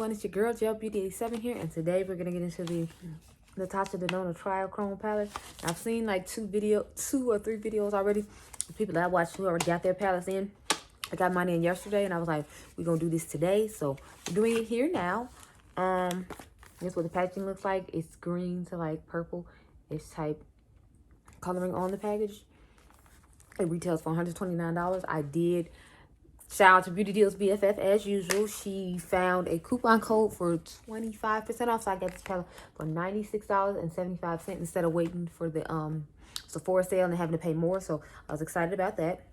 everyone, it's your girl Gel Beauty 87 here, and today we're gonna get into the Natasha Denona Triochrome palette. I've seen like two or three videos already. The people that I watched who already got their palettes in. I got mine in yesterday, and I was like, we're gonna do this today, so we're doing it here now. This is what the packaging looks like. It's green to like purple. It's type coloring on the package. It retails for $129. I did shout out to Beauty Deals BFF as usual. She found a coupon code for 25% off, so I got this palette for $96.75 instead of waiting for the Sephora sale and having to pay more. So I was excited about that.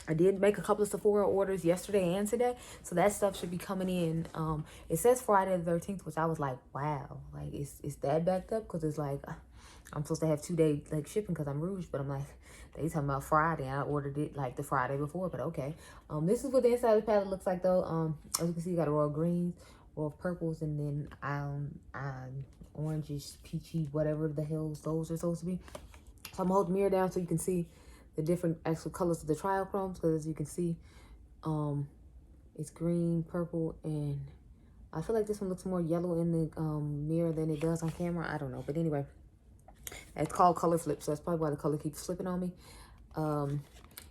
I did make a couple of Sephora orders yesterday and today, so that stuff should be coming in. It says Friday the 13th, which I was like, wow, like it's that backed up, because it's like I'm supposed to have 2-day like shipping because I'm Rouge, but I'm like, they talking about Friday. I ordered it like the Friday before, but okay. This is what the inside of the palette looks like though. As you can see, you got a royal greens, royal purples, and then oranges, peachy, whatever the hell those are supposed to be. So I'm gonna hold the mirror down so you can see the different actual colors of the Triochromes, because as you can see, it's green, purple, and I feel like this one looks more yellow in the mirror than it does on camera. I don't know, but anyway, it's called color flip, so that's probably why the color keeps flipping on me.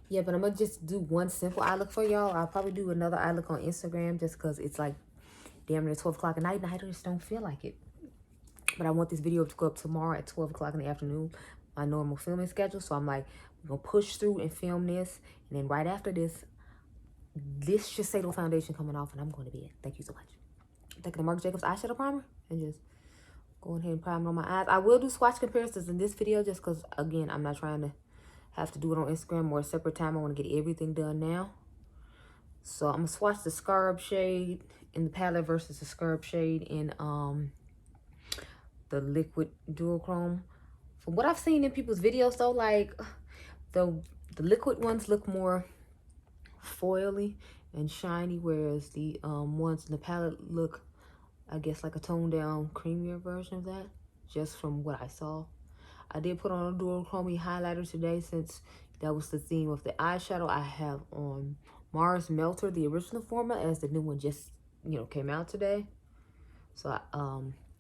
Yeah, but I'm gonna just do one simple eye look for y'all. I'll probably do another eye look on Instagram just because it's like damn near 12 o'clock at night, and I just don't feel like it. But I want this video to go up tomorrow at 12 o'clock in the afternoon, my normal filming schedule. So I'm like, we're gonna push through and film this, and then right after this Shiseido foundation coming off, and I'm going to bed. Thank you so much. I'm taking the Marc Jacobs eyeshadow primer and just going ahead and prime it on my eyes. I will do swatch comparisons in this video just because, again, I'm not trying to have to do it on Instagram or a separate time. I want to get everything done now. So I'm going to swatch the Scarab shade in the palette versus the Scarab shade in the liquid duochrome. From what I've seen in people's videos though, like the liquid ones look more foily and shiny, whereas the ones in the palette look, I guess, like a toned down creamier version of that, just from what I saw. I did put on a duochrome highlighter today since that was the theme of the eyeshadow. I have on Mars Melter, the original format, as the new one just, you know, came out today. So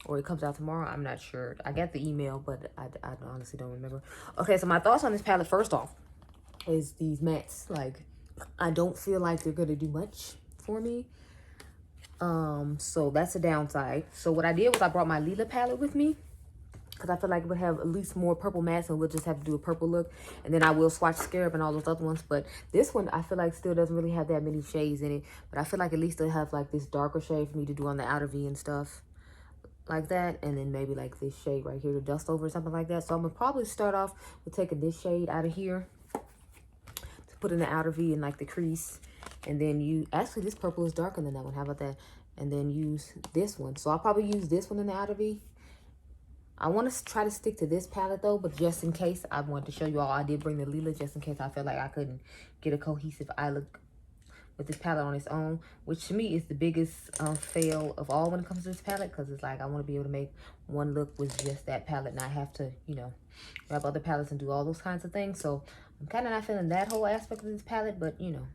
or it comes out tomorrow, I'm not sure. I got the email, but I honestly don't remember. Okay, so my thoughts on this palette, first off, is these mattes. Like, I don't feel like they're gonna do much for me. So that's a downside. So what I did was I brought my Lila palette with me, because I feel like it would have at least more purple mattes, and we'll just have to do a purple look. And then I will swatch Scarab and all those other ones. But this one, I feel like still doesn't really have that many shades in it. But I feel like at least it'll have like this darker shade for me to do on the outer V and stuff like that. And then maybe like this shade right here to dust over or something like that. So I'm going to probably start off with taking this shade out of here to put in the outer V and like the crease. And then actually this purple is darker than that one. How about that? And then use this one. So I'll probably use this one in the outer V. I want to try to stick to this palette though, but just in case, I wanted to show you all, I did bring the Lila just in case I felt like I couldn't get a cohesive eye look with this palette on its own, which to me is the biggest fail of all when it comes to this palette, because it's like I want to be able to make one look with just that palette, not have to, you know, grab other palettes and do all those kinds of things. So I'm kind of not feeling that whole aspect of this palette, but you know,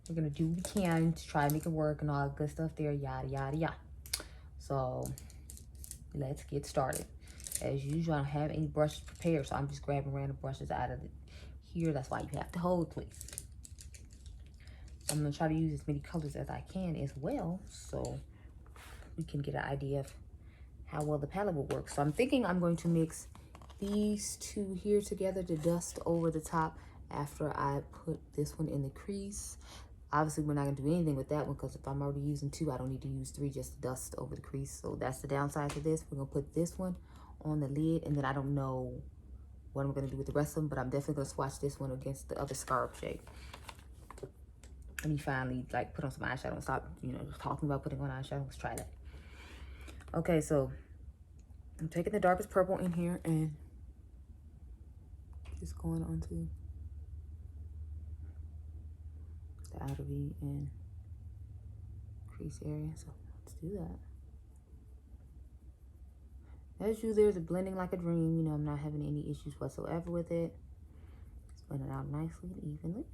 we're going to do what we can to try and make it work and all that good stuff there, yada, yada, yada. So let's get started. As usual, I don't have any brushes prepared, so I'm just grabbing random brushes out of here. That's why you have to hold, please. I'm going to try to use as many colors as I can as well, so we can get an idea of how well the palette will work. So I'm thinking I'm going to mix these two here together to dust over the top after I put this one in the crease. Obviously, we're not going to do anything with that one, because if I'm already using 2, I don't need to use 3 just to dust over the crease. So that's the downside to this. We're going to put this one on the lid, and then I don't know what I'm going to do with the rest of them, but I'm definitely going to swatch this one against the other Scarab shade. Let me finally, like, put on some eyeshadow and stop, you know, talking about putting on eyeshadow. Let's try that. Okay, so I'm taking the darkest purple in here and just going onto the outer V and crease area. So let's do that. As usual, there's a blending like a dream. You know, I'm not having any issues whatsoever with it. Just blend it out nicely and evenly.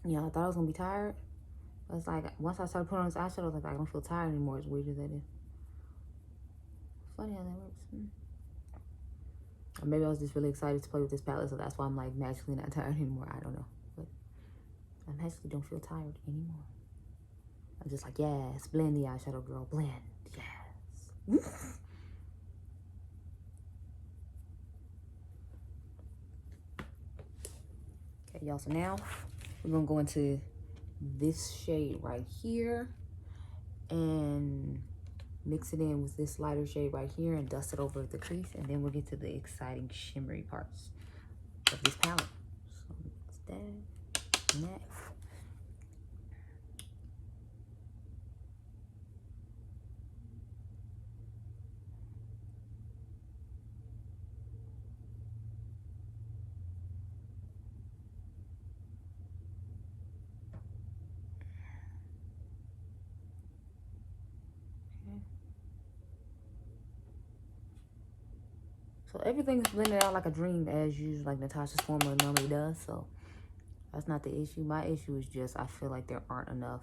Yeah, I thought I was gonna be tired. But it's like, once I started putting on this eyeshadow, I was like, I don't feel tired anymore, as weird as that is. Funny how that works. Or maybe I was just really excited to play with this palette, so that's why I'm like magically not tired anymore. I don't know. But I magically don't feel tired anymore. I'm just like, yes, blend the eyeshadow, girl, blend, yes. Okay, y'all, so now we're gonna go into this shade right here and mix it in with this lighter shade right here and dust it over the crease, and then we'll get to the exciting shimmery parts of this palette. So mix that and that. So everything's blended out like a dream as usual, like Natasha's formula normally does. So that's not the issue. My issue is just I feel like there aren't enough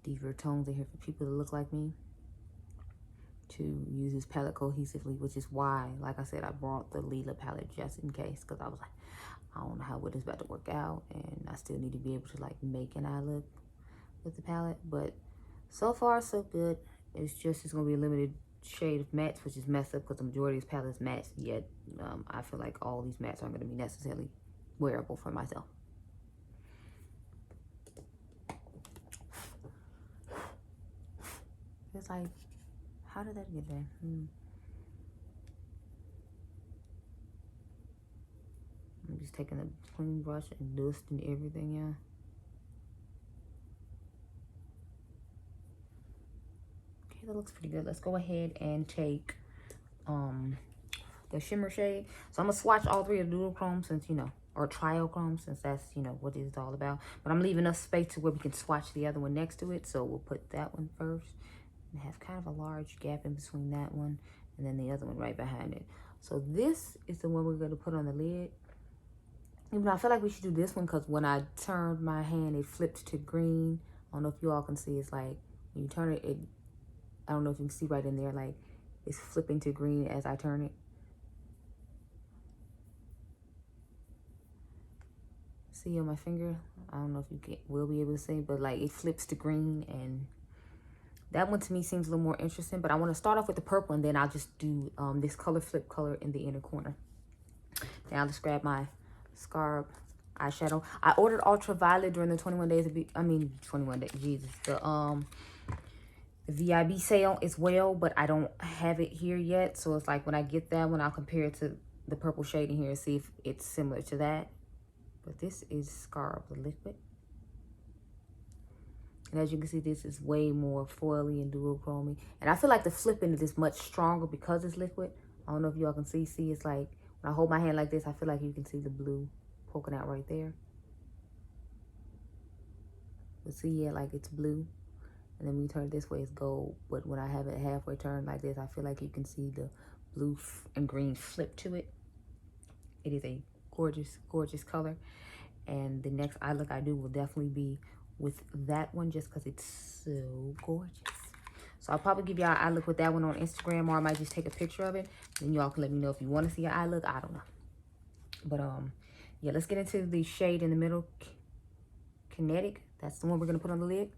deeper tones in here for people to look like me to use this palette cohesively, which is why, like I said, I brought the Lila palette just in case, because I was like, I don't know how well this is about to work out, and I still need to be able to like make an eye look with the palette. But so far so good. It's gonna be a limited shade of mattes, which is messed up because the majority of this palette is mattes, yet I feel like all these mattes aren't going to be necessarily wearable for myself. It's like, how did that get there? I'm just taking a clean brush and dusting everything, yeah. Okay, that looks pretty good. Let's go ahead and take the shimmer shade. So I'm gonna swatch all three of the Duochrome, since, you know, or Triochrome, since that's, you know, what it's all about. But I'm leaving enough space to where we can swatch the other one next to it. So we'll put that one first and have kind of a large gap in between that one and then the other one right behind it. So this is the one we're going to put on the lid. Even though I feel like we should do this one because when I turned my hand, it flipped to green. I don't know if you all can see. It's like when you turn it, I don't know if you can see right in there, like it's flipping to green as I turn it. See on my finger? I don't know if you will be able to see, but like it flips to green, and that one to me seems a little more interesting. But I want to start off with the purple, and then I'll just do this color flip color in the inner corner. Now let's grab my Scarab eyeshadow. I ordered Ultraviolet during the 21 days of 21 days, Jesus. The VIB sale as well, but I don't have it here yet. So it's like when I get that one, I'll compare it to the purple shade in here and see if it's similar to that. But this is Scarab, the liquid. And as you can see, this is way more foily and duochrome. And I feel like the flipping is much stronger because it's liquid. I don't know if y'all can see. See, it's like when I hold my hand like this, I feel like you can see the blue poking out right there. But see, yeah, like it's blue. And then when you turn it this way, it's gold. But when I have it halfway turned like this, I feel like you can see the blue and green flip to it. It is a gorgeous, gorgeous color. And the next eye look I do will definitely be with that one, just because it's so gorgeous. So I'll probably give y'all an eye look with that one on Instagram, or I might just take a picture of it. Then y'all can let me know if you want to see an eye look. I don't know. But yeah, let's get into the shade in the middle, Kinetic. That's the one we're going to put on the lid.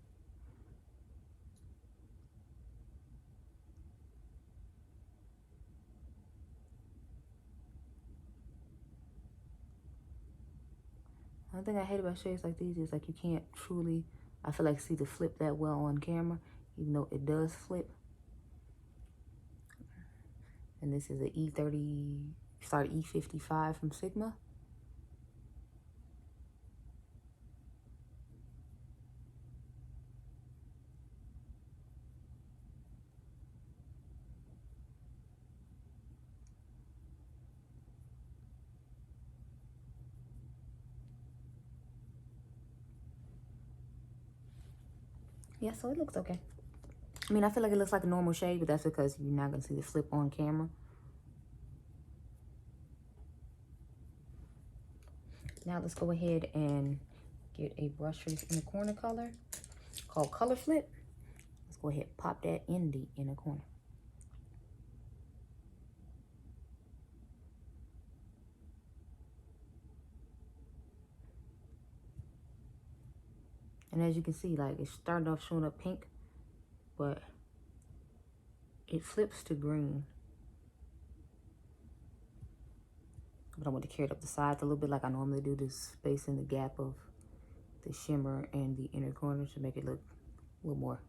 One thing I hate about shades like these is like you can't truly, I feel like, see the flip that well on camera, even though it does flip. And this is a E55 from Sigma. Yeah, so it looks okay. I mean, I feel like it looks like a normal shade, but that's because you're not going to see the flip on camera. Now let's go ahead and get a brush for this inner corner color called Color Flip. Let's go ahead and pop that in the inner corner. And as you can see, like, it's starting off showing up pink, but it flips to green. But I want to carry it up the sides a little bit like I normally do, this space in the gap of the shimmer and the inner corner to make it look a little more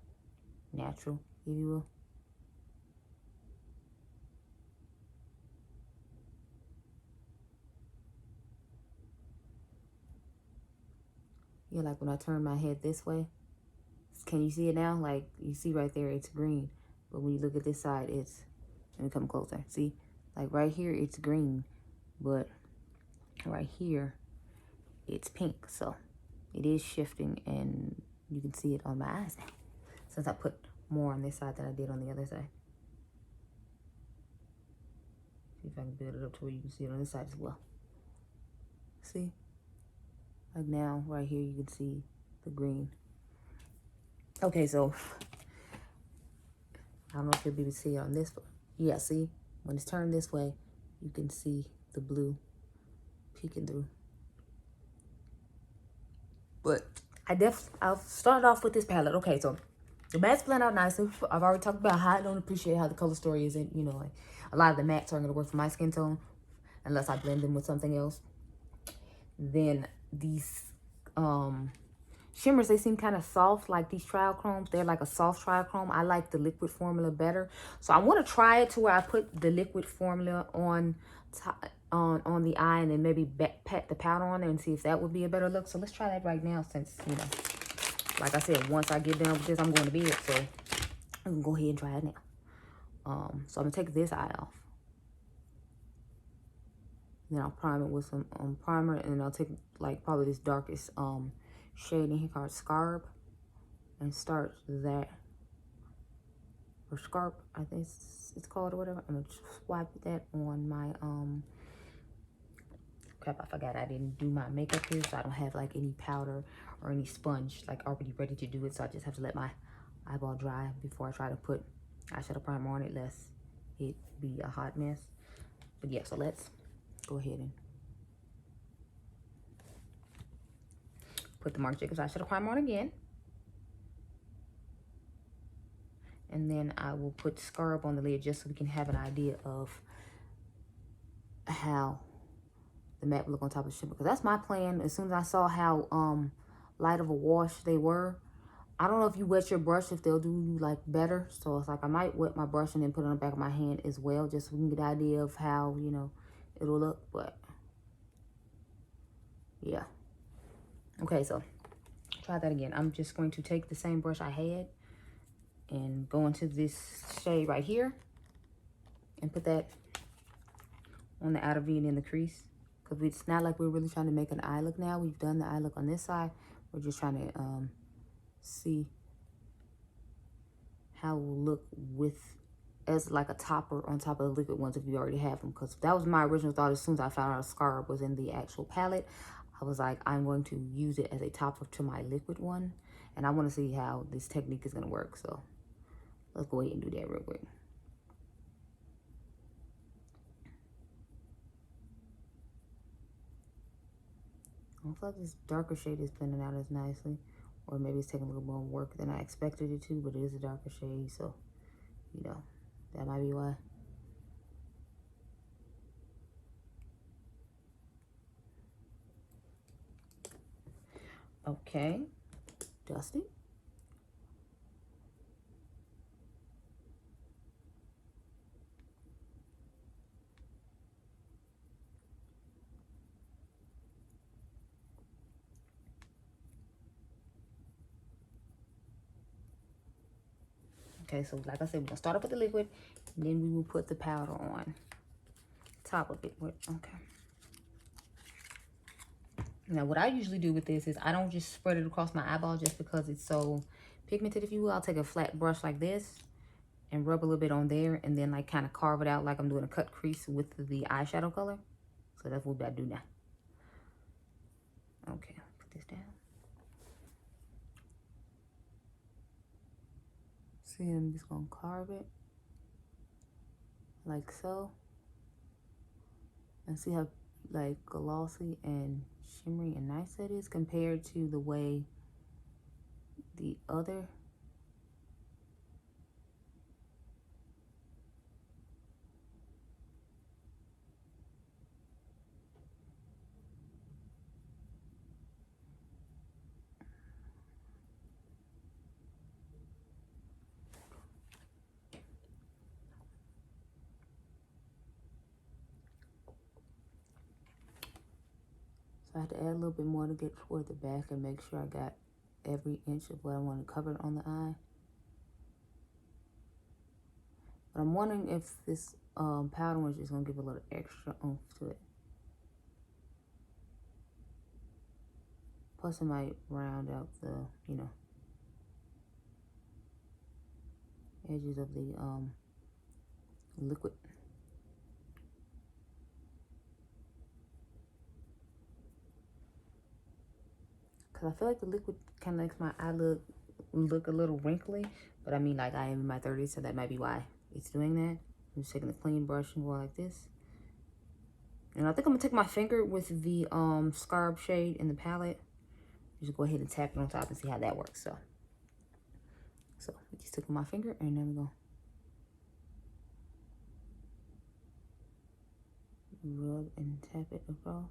natural, if you will. Yeah, like when I turn my head this way, can you see it now? Like, you see right there, it's green. But when you look at this side, it's, let me come closer. See, like right here, it's green. But right here, it's pink. So it is shifting, and you can see it on my eyes now, since I put more on this side than I did on the other side. See if I can build it up to where you can see it on this side as well. See? Like now, right here, you can see the green. Okay, so I don't know if you'll be able to see it on this, but yeah, see? When it's turned this way, you can see the blue peeking through. But I'll start off with this palette. Okay, so the mattes blend out nicely. I've already talked about how I don't appreciate how the color story isn't, you know, like a lot of the mattes aren't going to work for my skin tone unless I blend them with something else. Then these shimmers, they seem kind of soft, like these Triochromes. They're like a soft Triochrome. I like the liquid formula better. So I want to try it to where I put the liquid formula on the eye and then maybe pat the powder on it and see if that would be a better look. So let's try that right now since, you know, like I said, once I get done with this, I'm going to bed. So I'm going to go ahead and try it now. So I'm going to take this eye off. Then I'll prime it with some primer, and I'll take like probably this darkest shade in here called Scarb, and start that, or Scarp, I think it's called, or whatever. I'm gonna swipe that on my crap, I forgot I didn't do my makeup here, so I don't have like any powder or any sponge like already ready to do it. So I just have to let my eyeball dry before I try to put eyeshadow primer on it, lest it be a hot mess. But yeah, so let's go ahead and put the Marc Jacobs eyeshadow primer on again. And then I will put Scarb on the lid just so we can have an idea of how the matte will look on top of the shimmer. Because that's my plan. As soon as I saw how light of a wash they were, I don't know if you wet your brush, if they'll do you like better. So it's like I might wet my brush and then put it on the back of my hand as well, just so we can get an idea of how, you know, it'll look. But yeah. Okay, so try that again. I'm just going to take the same brush I had and go into this shade right here and put that on the outer V and in the crease. Because it's not like we're really trying to make an eye look now. We've done the eye look on this side. We're just trying to see how it will look with as like a topper on top of the liquid ones if you already have them. Because that was my original thought. As soon as I found out a Scarab was in the actual palette, I was like, I'm going to use it as a topper to my liquid one. And I want to see how this technique is going to work. So let's go ahead and do that real quick. I feel like this darker shade is blending out as nicely. Or maybe it's taking a little more work than I expected it to, but it is a darker shade, so, you know, that might be why. Okay, dusty. Okay, so like I said, we're gonna start off with the liquid, and then we will put the powder on top of it. Okay. Now, what I usually do with this is I don't just spread it across my eyeball just because it's so pigmented, if you will. I'll take a flat brush like this and rub a little bit on there, and then like kind of carve it out like I'm doing a cut crease with the eyeshadow color. So that's what I do now. Okay, put this down. See, I'm just gonna carve it like so, and see how like glossy and shimmery and nice that is compared to the way the other so I had to add a little bit more to get toward the back and make sure I got every inch of what I want to cover on the eye. But I'm wondering if this powder orange is going to give a little extra oomph to it. Plus it might round out the, you know, edges of the liquid. Because I feel like the liquid kind of makes my eye look a little wrinkly. But I mean, like, I am in my 30s, so that might be why it's doing that. I'm just taking a clean brush and go like this. And I think I'm going to take my finger with the Scarab shade in the palette. Just go ahead and tap it on top and see how that works. So I just took my finger and there we go. Rub and tap it across.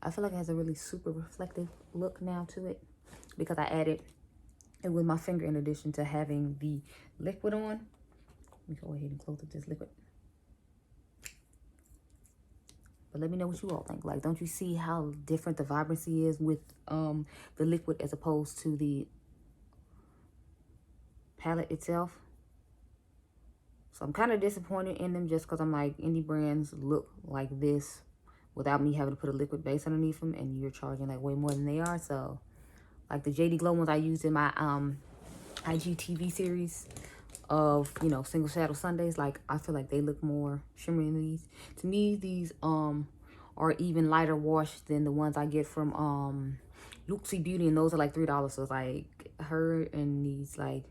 I feel like it has a really super reflective look now to it because I added it with my finger in addition to having the liquid on. Let me go ahead and close up this liquid. But let me know what you all think. Like, don't you see how different the vibrancy is with the liquid as opposed to the palette itself? So I'm kind of disappointed in them just because I'm like, indie brands look like this without me having to put a liquid base underneath them, and you're charging like way more than they are. So like the JD Glow ones I used in my IGTV series of, you know, Single Shadow Sundays, like I feel like they look more shimmery than these. To me, these are even lighter wash than the ones I get from Luxie Beauty, and those are like $3. So it's like her and these like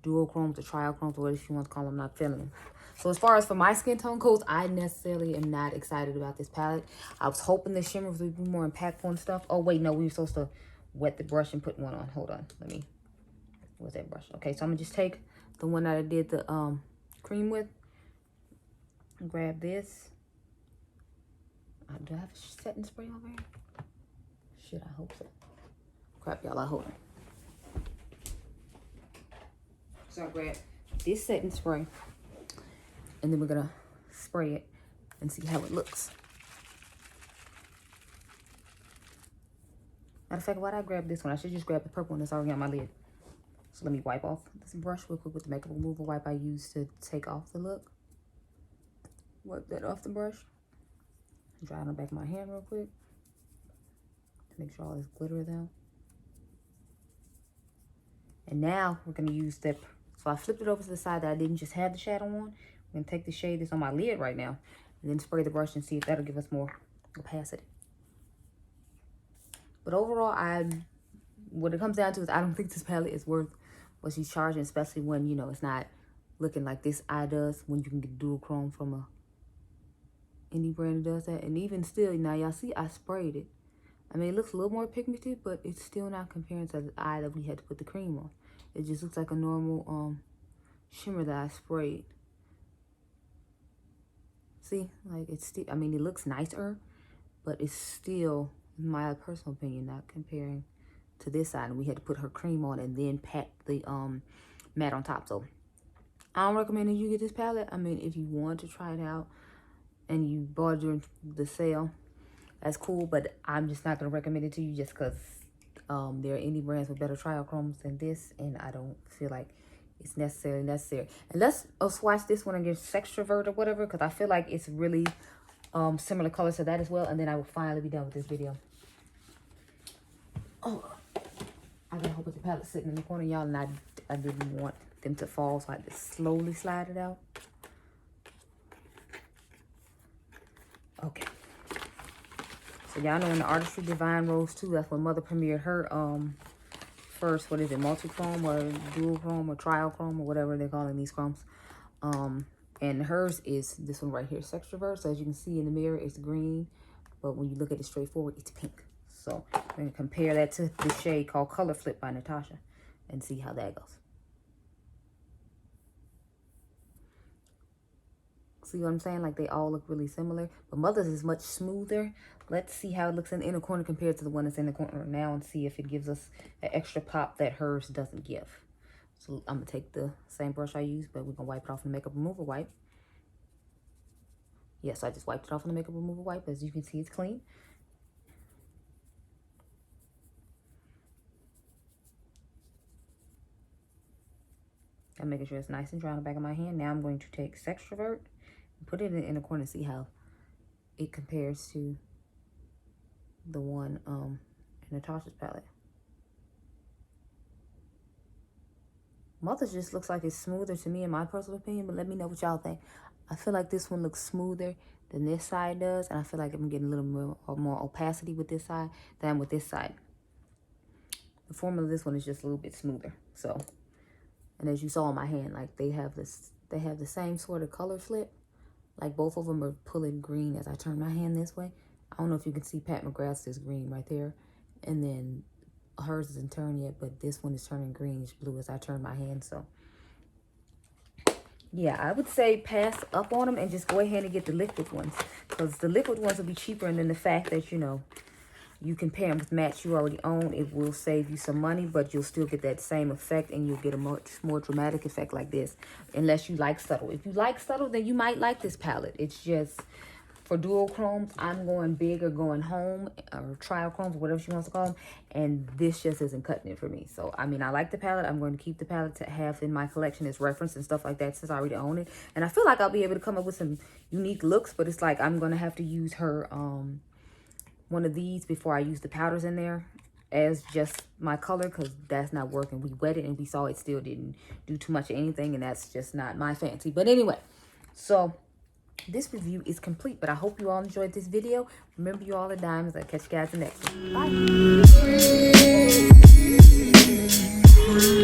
duochromes or triochromes, or whatever you want to call them, not feeling them. So as far as for my skin tone goes, I necessarily am not excited about this palette. I was hoping the shimmers would be more impactful and stuff. Oh wait, no, we were supposed to wet the brush and put one on. Hold on, let me, where's that brush? Okay, so I'm gonna just take the one that I did the cream with, grab this. Do I have a setting spray over here? Shit, I hope so. Crap, y'all, I hold on. So I grab this setting spray, and then we're gonna spray it and see how it looks. Matter of fact, why did I grab this one? I should just grab the purple one that's already on my lid. So let me wipe off this brush real quick with the makeup remover wipe I used to take off the look. Wipe that off the brush. Dry on the back of my hand real quick to make sure all this glitter is out. And now we're gonna use that. So I flipped it over to the side that I didn't just have the shadow on. I'm gonna take the shade that's on my lid right now and then spray the brush and see if that'll give us more opacity. But overall, what it comes down to is I don't think this palette is worth what she's charging, especially when, you know, it's not looking like this eye does, when you can get duochrome from a indie brand that does that. And even still, now y'all see I sprayed it. I mean, it looks a little more pigmented, but it's still not comparing to the eye that we had to put the cream on. It just looks like a normal shimmer that I sprayed. See, like it's still, I mean, it looks nicer, but it's still, in my personal opinion, not comparing to this side. And we had to put her cream on and then pat the matte on top. So I don't recommend that you get this palette. I mean, if you want to try it out and you bought it during the sale, that's cool, but I'm just not going to recommend it to you just because there are indie brands with better triochromes than this, and I don't feel like it's necessarily necessary. And let's swatch this one against Sextrovert or whatever, because I feel like it's really similar colors to that as well, and then I will finally be done with this video. Oh, I got a whole bunch of palettes sitting in the corner, y'all, and I didn't want them to fall, so I had to slowly slide it out. So y'all know in the Artistry Divine Rose 2, that's when Mother premiered her first, what is it, multi-chrome or dual-chrome or triochrome or whatever they're calling these chromes. And hers is this one right here, Sextrovert. So as you can see in the mirror, it's green, but when you look at it straightforward, it's pink. So I'm going to compare that to the shade called Color Flip by Natasha and see how that goes. See what I'm saying? Like they all look really similar, but Mother's is much smoother. Let's see how it looks in the inner corner compared to the one that's in the corner now and see if it gives us an extra pop that hers doesn't give. So I'm going to take the same brush I used, but we're going to wipe it off in the makeup remover wipe. Yes, I just wiped it off in the makeup remover wipe. As you can see, it's clean. I'm making sure it's nice and dry on the back of my hand. Now I'm going to take Sextrovert and put it in the inner corner and see how it compares to the one in Natasha's palette. Mother's just looks like it's smoother to me in my personal opinion, but let me know what y'all think. I feel like this one looks smoother than this side does, and I feel like I'm getting a little more opacity with this side than with this side. The formula of this one is just a little bit smoother. So, and as you saw on my hand, like they have the same sort of color flip. Like both of them are pulling green as I turn my hand this way. I don't know if you can see Pat McGrath's is green right there, and then hers isn't turned yet, but this one is turning greenish blue as I turn my hand. So yeah, I would say pass up on them and just go ahead and get the liquid ones, because the liquid ones will be cheaper, and then the fact that, you know, you can pair them with mats you already own, it will save you some money, but you'll still get that same effect, and you'll get a much more dramatic effect like this, unless you like subtle. If you like subtle, then you might like this palette. It's just, for dual chromes, I'm going big or going home, or triochromes, whatever she wants to call them, and this just isn't cutting it for me. So, I mean, I like the palette. I'm going to keep the palette to have in my collection as reference and stuff like that, since I already own it. And I feel like I'll be able to come up with some unique looks, but it's like I'm going to have to use her, one of these before I use the powders in there as just my color, because that's not working. We wet it and we saw it still didn't do too much of anything, and that's just not my fancy. But anyway, so this review is complete, but I hope you all enjoyed this video. Remember, you all are diamonds. I'll catch you guys in the next one. Bye.